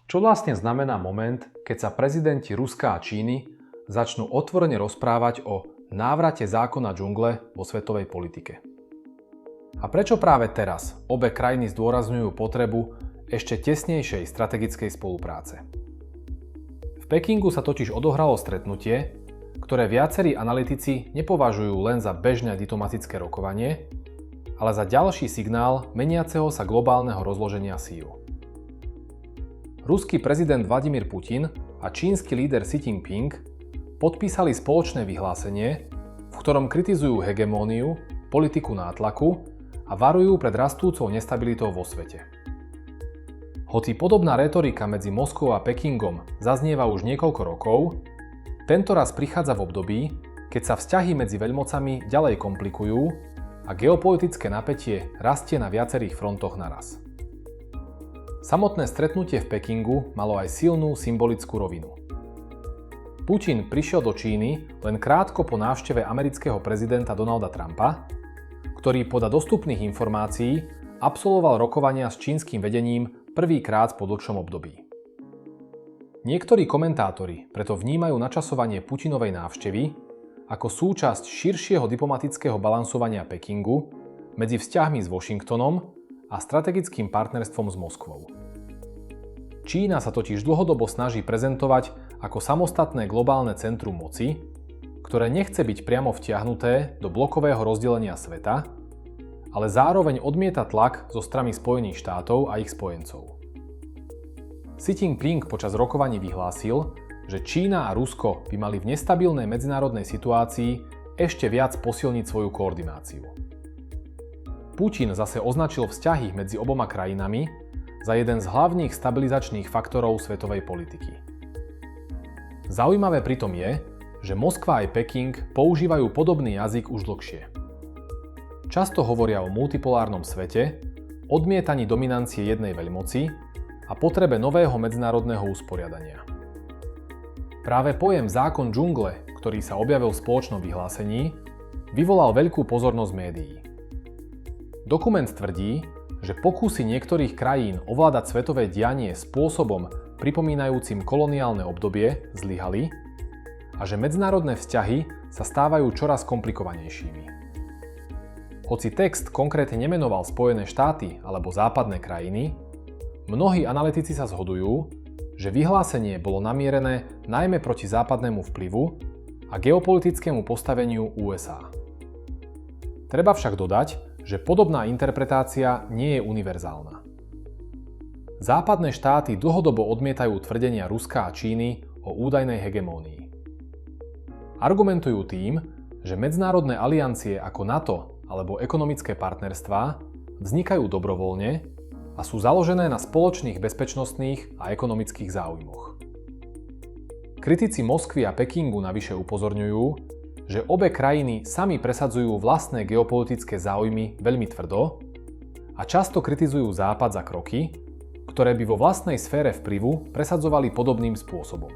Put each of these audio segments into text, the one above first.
Čo vlastne znamená moment, keď sa prezidenti Ruska a Číny začnú otvorene rozprávať o návrate zákona džungle vo svetovej politike? A prečo práve teraz obe krajiny zdôrazňujú potrebu ešte tesnejšej strategickej spolupráce? V Pekingu sa totiž odohralo stretnutie, ktoré viacerí analytici nepovažujú len za bežné diplomatické rokovanie, ale za ďalší signál meniaceho sa globálneho rozloženia síl. Ruský prezident Vladimír Putin a čínsky líder Xi Jinping podpísali spoločné vyhlásenie, v ktorom kritizujú hegemóniu, politiku nátlaku a varujú pred rastúcou nestabilitou vo svete. Hoci podobná retorika medzi Moskvou a Pekingom zaznieva už niekoľko rokov, tento raz prichádza v období, keď sa vzťahy medzi veľmocami ďalej komplikujú a geopolitické napätie rastie na viacerých frontoch naraz. Samotné stretnutie v Pekingu malo aj silnú symbolickú rovinu. Putin prišiel do Číny len krátko po návšteve amerického prezidenta Donalda Trumpa, ktorý podľa dostupných informácií absolvoval rokovania s čínskym vedením prvýkrát po dlhšom období. Niektorí komentátori preto vnímajú načasovanie Putinovej návštevy ako súčasť širšieho diplomatického balansovania Pekingu medzi vzťahmi s Washingtonom a strategickým partnerstvom s Moskvou. Čína sa totiž dlhodobo snaží prezentovať ako samostatné globálne centrum moci, ktoré nechce byť priamo vtiahnuté do blokového rozdelenia sveta, ale zároveň odmieta tlak zo strany Spojených štátov a ich spojencov. Xi Jinping počas rokovaní vyhlásil, že Čína a Rusko by mali v nestabilnej medzinárodnej situácii ešte viac posilniť svoju koordináciu. Putin zase označil vzťahy medzi oboma krajinami za jeden z hlavných stabilizačných faktorov svetovej politiky. Zaujímavé pritom je, že Moskva aj Peking používajú podobný jazyk už dlhšie. Často hovoria o multipolárnom svete, odmietaní dominancie jednej veľmoci a potrebe nového medzinárodného usporiadania. Práve pojem zákon džungle, ktorý sa objavil v spoločnom vyhlásení, vyvolal veľkú pozornosť médií. Dokument tvrdí, že pokusy niektorých krajín ovládať svetové dianie spôsobom pripomínajúcim koloniálne obdobie zlyhali a že medzinárodné vzťahy sa stávajú čoraz komplikovanejšími. Hoci text konkrétne nemenoval Spojené štáty alebo západné krajiny, mnohí analytici sa zhodujú, že vyhlásenie bolo namierené najmä proti západnému vplyvu a geopolitickému postaveniu USA. Treba však dodať, že podobná interpretácia nie je univerzálna. Západné štáty dlhodobo odmietajú tvrdenia Ruska a Číny o údajnej hegemónii. Argumentujú tým, že medzinárodné aliancie ako NATO alebo ekonomické partnerstvá vznikajú dobrovoľne a sú založené na spoločných bezpečnostných a ekonomických záujmoch. Kritici Moskvy a Pekingu navyše upozorňujú, že obe krajiny sami presadzujú vlastné geopolitické záujmy veľmi tvrdo a často kritizujú Západ za kroky, ktoré by vo vlastnej sfére vplyvu presadzovali podobným spôsobom.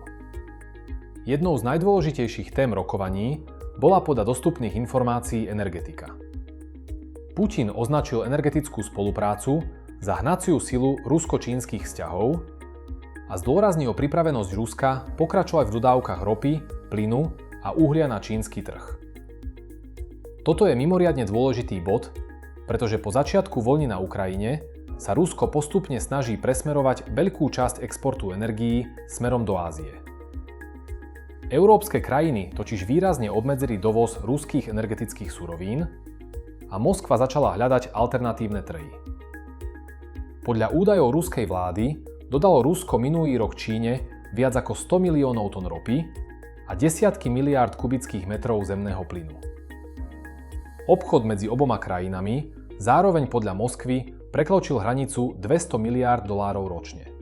Jednou z najdôležitejších tém rokovaní bola podľa dostupných informácií energetika. Putin označil energetickú spoluprácu za hnaciu silu rusko-čínskych vzťahov a zdôraznil pripravenosť Ruska pokračovať v dodávkach ropy, plynu a uhlia na čínsky trh. Toto je mimoriadne dôležitý bod, pretože po začiatku vojny na Ukrajine sa Rusko postupne snaží presmerovať veľkú časť exportu energií smerom do Ázie. Európske krajiny totiž výrazne obmedzili dovoz ruských energetických surovín a Moskva začala hľadať alternatívne trhy. Podľa údajov ruskej vlády dodalo Rusko minulý rok Číne viac ako 100 miliónov tón ropy a desiatky miliárd kubických metrov zemného plynu. Obchod medzi oboma krajinami zároveň podľa Moskvy prekročil hranicu 200 miliárd dolárov ročne.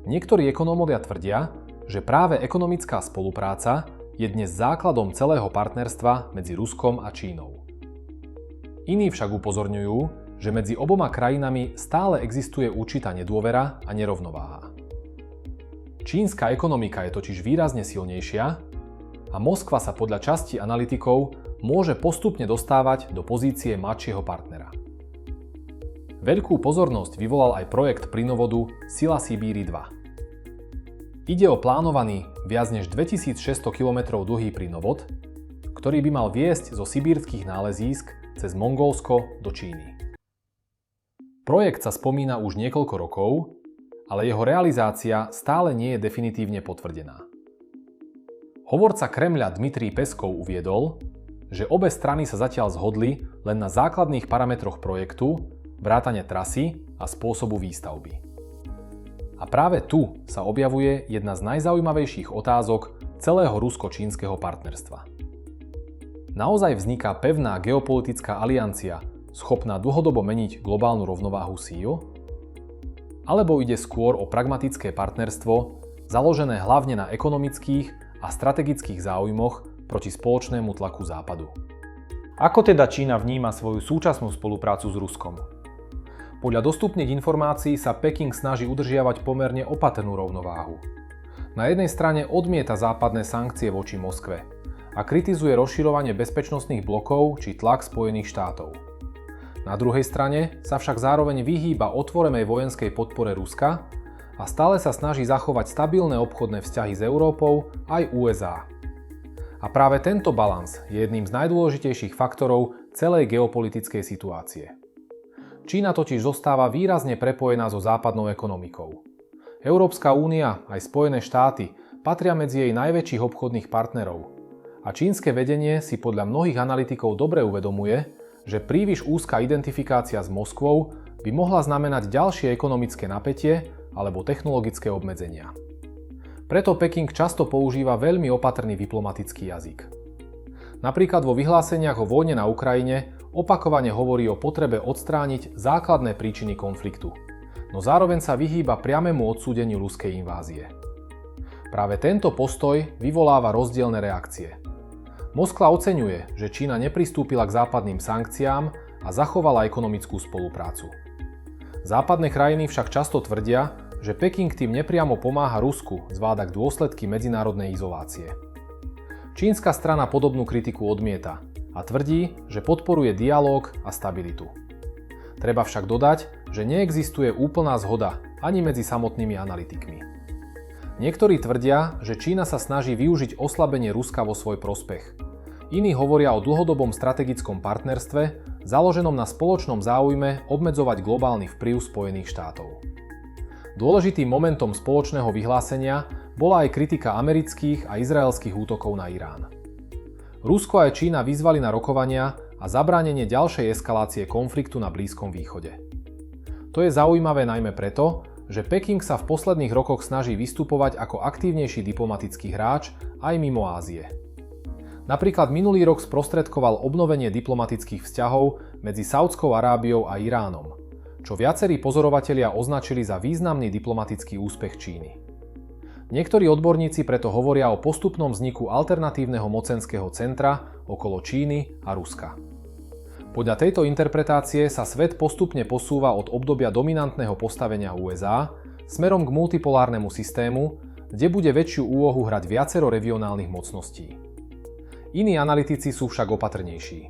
Niektorí ekonómovia tvrdia, že práve ekonomická spolupráca je dnes základom celého partnerstva medzi Ruskom a Čínou. Iní však upozorňujú, že medzi oboma krajinami stále existuje určitá nedôvera a nerovnováha. Čínska ekonomika je totiž výrazne silnejšia a Moskva sa podľa časti analytikov môže postupne dostávať do pozície mladšieho partnera. Veľkú pozornosť vyvolal aj projekt plynovodu Sila Sibíri 2. Ide o plánovaný viac než 2600 km dlhý plynovod, ktorý by mal viesť zo sibírskych nálezísk cez Mongolsko do Číny. Projekt sa spomína už niekoľko rokov, ale jeho realizácia stále nie je definitívne potvrdená. Hovorca Kremľa Dmitrij Peskov uviedol, že obe strany sa zatiaľ zhodli len na základných parametroch projektu, vrátane trasy a spôsobu výstavby. A práve tu sa objavuje jedna z najzaujímavejších otázok celého rusko-čínskeho partnerstva. Naozaj vzniká pevná geopolitická aliancia, schopná dlhodobo meniť globálnu rovnováhu síl? Alebo ide skôr o pragmatické partnerstvo, založené hlavne na ekonomických a strategických záujmoch proti spoločnému tlaku Západu? Ako teda Čína vníma svoju súčasnú spoluprácu s Ruskom? Podľa dostupných informácií sa Peking snaží udržiavať pomerne opatrnú rovnováhu. Na jednej strane odmieta západné sankcie voči Moskve a kritizuje rozširovanie bezpečnostných blokov či tlak Spojených štátov. Na druhej strane sa však zároveň vyhýba otvorenej vojenskej podpore Ruska a stále sa snaží zachovať stabilné obchodné vzťahy s Európou aj USA. A práve tento balans je jedným z najdôležitejších faktorov celej geopolitickej situácie. Čína totiž zostáva výrazne prepojená so západnou ekonomikou. Európska únia aj Spojené štáty patria medzi jej najväčších obchodných partnerov a čínske vedenie si podľa mnohých analytikov dobre uvedomuje, že príliš úzka identifikácia s Moskvou by mohla znamenať ďalšie ekonomické napätie alebo technologické obmedzenia. Preto Peking často používa veľmi opatrný diplomatický jazyk. Napríklad vo vyhláseniach o vojne na Ukrajine opakovane hovorí o potrebe odstrániť základné príčiny konfliktu, no zároveň sa vyhýba priamému odsúdeniu ruskej invázie. Práve tento postoj vyvoláva rozdielne reakcie. Moskva oceňuje, že Čína nepristúpila k západným sankciám a zachovala ekonomickú spoluprácu. Západné krajiny však často tvrdia, že Peking tým nepriamo pomáha Rusku zvládať dôsledky medzinárodnej izolácie. Čínska strana podobnú kritiku odmieta a tvrdí, že podporuje dialóg a stabilitu. Treba však dodať, že neexistuje úplná zhoda ani medzi samotnými analytikmi. Niektorí tvrdia, že Čína sa snaží využiť oslabenie Ruska vo svoj prospech. Iní hovoria o dlhodobom strategickom partnerstve, založenom na spoločnom záujme obmedzovať globálny vplyv Spojených štátov. Dôležitým momentom spoločného vyhlásenia bola aj kritika amerických a izraelských útokov na Irán. Rusko aj Čína vyzvali na rokovania a zabránenie ďalšej eskalácie konfliktu na Blízkom východe. To je zaujímavé najmä preto, že Peking sa v posledných rokoch snaží vystupovať ako aktívnejší diplomatický hráč aj mimo Ázie. Napríklad minulý rok sprostredkoval obnovenie diplomatických vzťahov medzi Saudskou Arábiou a Iránom, čo viacerí pozorovatelia označili za významný diplomatický úspech Číny. Niektorí odborníci preto hovoria o postupnom vzniku alternatívneho mocenského centra okolo Číny a Ruska. Podľa tejto interpretácie sa svet postupne posúva od obdobia dominantného postavenia USA smerom k multipolárnemu systému, kde bude väčšiu úlohu hrať viacero regionálnych mocností. Iní analytici sú však opatrnejší.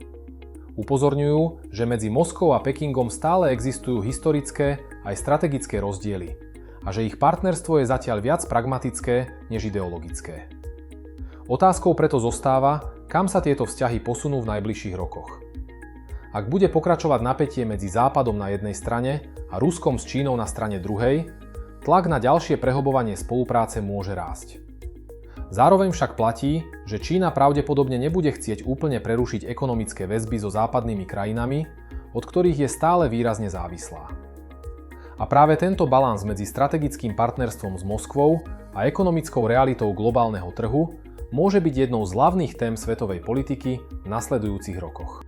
Upozorňujú, že medzi Moskvou a Pekingom stále existujú historické aj strategické rozdiely a že ich partnerstvo je zatiaľ viac pragmatické než ideologické. Otázkou preto zostáva, kam sa tieto vzťahy posunú v najbližších rokoch. Ak bude pokračovať napätie medzi Západom na jednej strane a Ruskom s Čínou na strane druhej, tlak na ďalšie prehlbovanie spolupráce môže rásť. Zároveň však platí, že Čína pravdepodobne nebude chcieť úplne prerušiť ekonomické väzby so západnými krajinami, od ktorých je stále výrazne závislá. A práve tento balans medzi strategickým partnerstvom s Moskvou a ekonomickou realitou globálneho trhu môže byť jednou z hlavných tém svetovej politiky v nasledujúcich rokoch.